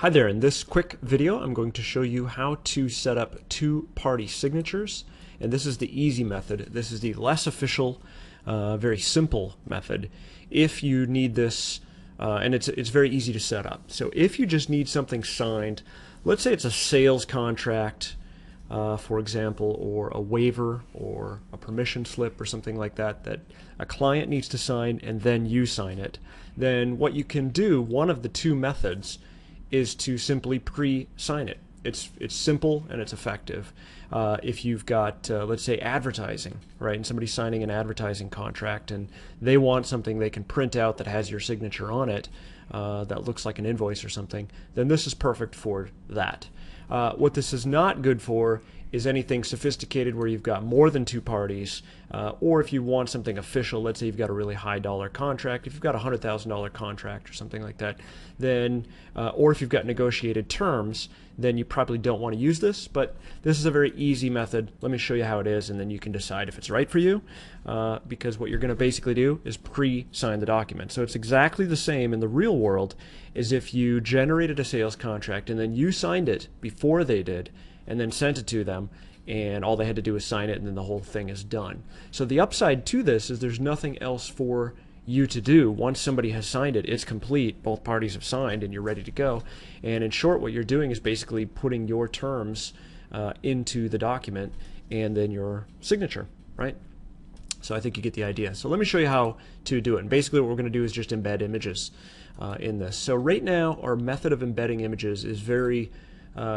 Hi there, in this quick video I'm going to show you how to set up two-party signatures, and this is the easy method. This is the less official, very simple method. If you need this, and it's very easy to set up. So if you just need something signed, let's say it's a sales contract, for example, or a waiver or a permission slip or something like that that a client needs to sign and then you sign it, then what you can do, one of the two methods, is to simply pre-sign it. It's simple and it's effective. If you've got, let's say, advertising, right, and somebody's signing an advertising contract and they want something they can print out that has your signature on it, that looks like an invoice or something, then this is perfect for that. What this is not good for is anything sophisticated where you've got more than two parties, or if you want something official, let's say you've got a really high dollar contract, if you've got a $100,000 contract or something like that, then, or if you've got negotiated terms, then you probably don't want to use this, but this is a very easy method. Let me show you how it is, and then you can decide if it's right for you, because what you're going to basically do is pre-sign the document. So it's exactly the same in the real world as if you generated a sales contract and then you signed it before they did, and then sent it to them, and all they had to do was sign it, and then the whole thing is done. So the upside to this is there's nothing else for you to do. Once somebody has signed it, it's complete, both parties have signed, and you're ready to go. And in short, what you're doing is basically putting your terms into the document and then your signature, right? So I think you get the idea. So let me show you how to do it. And basically what we're going to do is just embed images in this. So right now our method of embedding images is very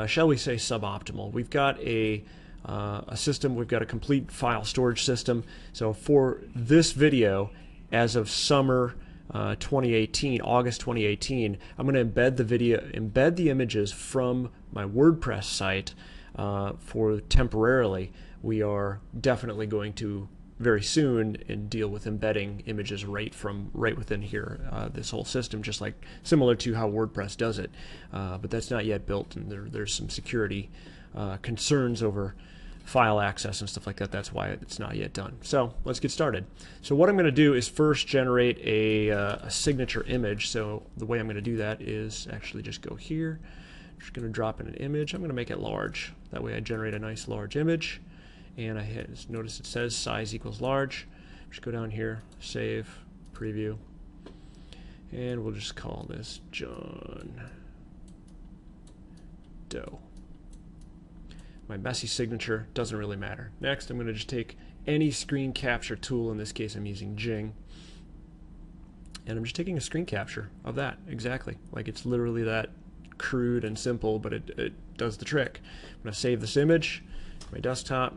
shall we say, suboptimal. We've got a system, we've got a complete file storage system. So for this video, as of summer 2018, August 2018, I'm going to embed the images from my WordPress site for temporarily. We are definitely going to very soon and deal with embedding images right within here, this whole system, just like similar to how WordPress does it, but that's not yet built, and there's some security concerns over file access and stuff like that. That's why it's not yet done. So let's get started. So what I'm going to do is first generate a signature image. So the way I'm going to do that is actually just go here, just going to drop in an image. I'm going to make it large. That way I generate a nice large image. And I notice it says size equals large. Just go down here, save, preview, and we'll just call this John Doe. My messy signature doesn't really matter. Next, I'm going to just take any screen capture tool. In this case, I'm using Jing, and I'm just taking a screen capture of that exactly. Like, it's literally that crude and simple, but it does the trick. I'm going to save this image to my desktop.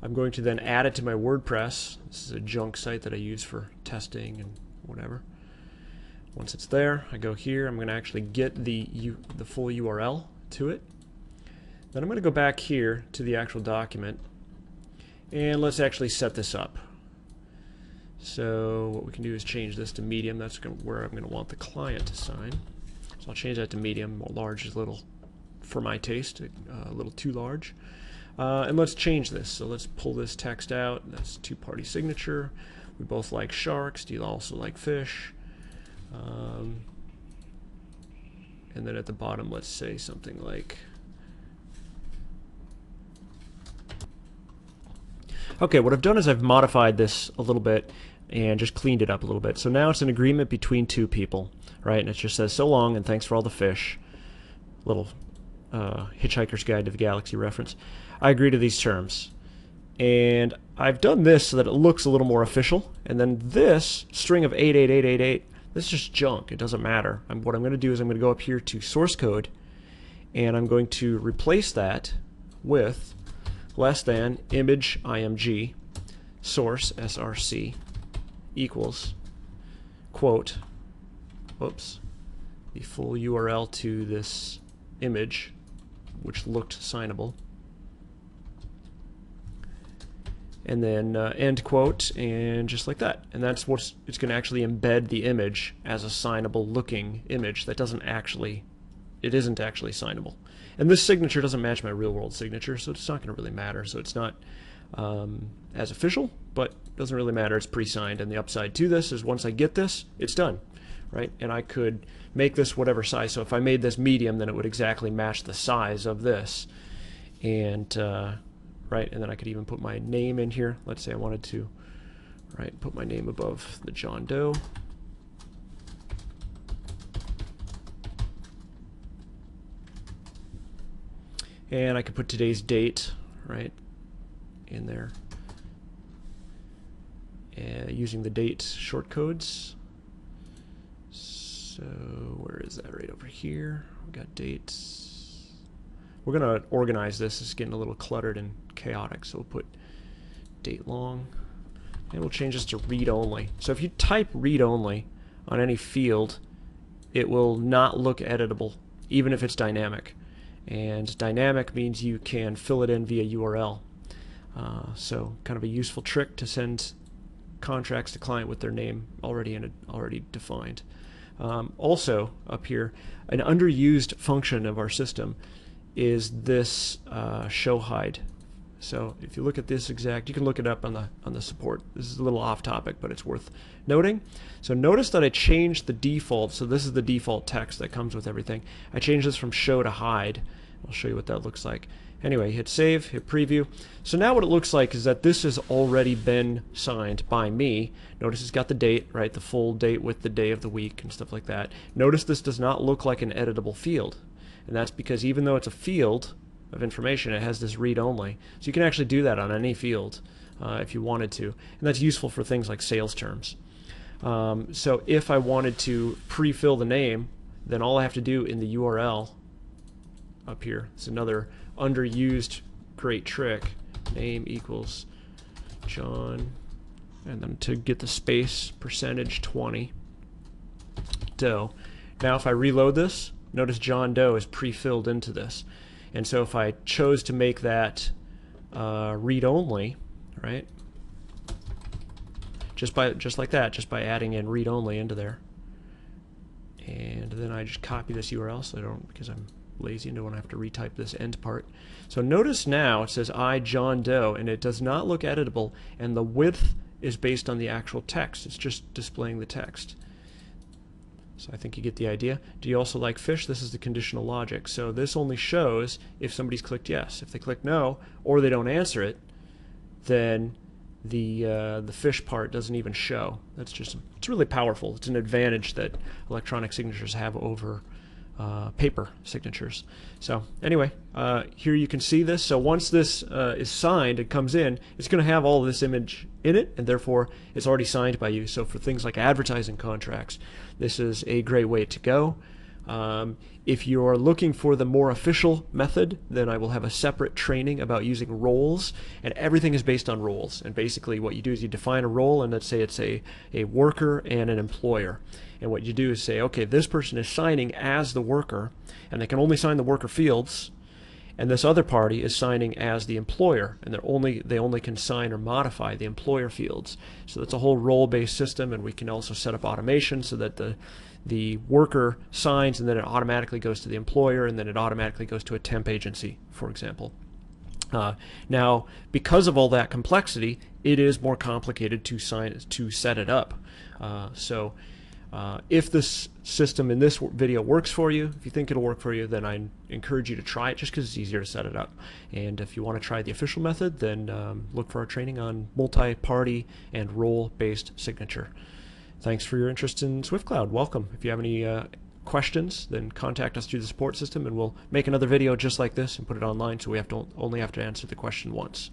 I'm going to then add it to my WordPress. This is a junk site that I use for testing and whatever. Once it's there, I go here. I'm going to actually get the full URL to it. Then I'm going to go back here to the actual document, and let's actually set this up. So what we can do is change this to medium. That's where I'm going to want the client to sign. So I'll change that to medium. Large is a little, for my taste, a little too large. And let's change this. So let's pull this text out. That's two-party signature. We both like sharks. Do you also like fish? And then at the bottom, let's say something like, okay, what I've done is I've modified this a little bit and just cleaned it up a little bit. So now it's an agreement between two people, right? And it just says, so long and thanks for all the fish. Little Hitchhiker's Guide to the Galaxy reference. I agree to these terms. And I've done this so that it looks a little more official. And then this string of 88888, this is just junk. It doesn't matter. What I'm going to do is I'm going to go up here to source code, and I'm going to replace that with less than image img source src equals quote, whoops, the full URL to this image, which looked signable, and then end quote, and just like that. And that's what it's going to actually embed the image as a signable looking image that isn't actually signable. And this signature doesn't match my real world signature, so it's not going to really matter. So it's not as official, but doesn't really matter. It's pre-signed, and the upside to this is once I get this, it's done. right? And I could make this whatever size. So if I made this medium, then it would exactly match the size of this. And right, and then I could even put my name in here. Let's say I wanted to, right, put my name above the John Doe. And I could put today's date, right, in there, using the date shortcodes. So where is that? Right over here. We got dates. We're going to organize this. It's getting a little cluttered and chaotic, so we'll put date long, and we'll change this to read only. So if you type read only on any field, it will not look editable, even if it's dynamic. And dynamic means you can fill it in via URL. So kind of a useful trick to send contracts to client with their name already defined. Also up here, an underused function of our system is this show hide. So if you look at this exact, you can look it up on the support. This is a little off topic, but it's worth noting. So notice that I changed the default. So this is the default text that comes with everything. I changed this from show to hide. I'll show you what that looks like. Anyway, hit save, hit preview. So now what it looks like is that this has already been signed by me. Notice it's got the date, right? The full date with the day of the week and stuff like that. Notice this does not look like an editable field. And that's because even though it's a field of information, it has this read only. So you can actually do that on any field if you wanted to. And that's useful for things like sales terms. So if I wanted to pre-fill the name, then all I have to do in the URL up here, it's another underused great trick, name equals John, and then to get the space, %20 Doe. Now if I reload this, notice John Doe is pre-filled into this. And so if I chose to make that read only, right, just like that, just by adding in read only into there, and then I just copy this URL so I don't, because I'm lazy and don't want to have to retype this end part. So notice now it says I John Doe, and it does not look editable, and the width is based on the actual text. It's just displaying the text. So I think you get the idea. Do you also like fish? This is the conditional logic. So this only shows if somebody's clicked yes. If they click no, or they don't answer it, then the fish part doesn't even show. That's just, it's really powerful. It's an advantage that electronic signatures have over paper signatures. So anyway, here you can see this. So once this is signed, it comes in, it's going to have all of this image in it, and therefore it's already signed by you. So for things like advertising contracts, this is a great way to go. If you're looking for the more official method, then I will have a separate training about using roles, and everything is based on roles. And basically what you do is you define a role, and let's say it's a worker and an employer. And what you do is say, okay, this person is signing as the worker, and they can only sign the worker fields, and this other party is signing as the employer, and they only can sign or modify the employer fields. So that's a whole role-based system, and we can also set up automation so that the worker signs and then it automatically goes to the employer, and then it automatically goes to a temp agency, for example. Now, because of all that complexity, it is more complicated to set it up. If this system in this video works for you, if you think it'll work for you, then I encourage you to try it just because it's easier to set it up. And if you want to try the official method, then look for our training on multi-party and role-based signature. Thanks for your interest in SwiftCloud. Welcome. If you have any questions, then contact us through the support system, and we'll make another video just like this and put it online, so we only have to answer the question once.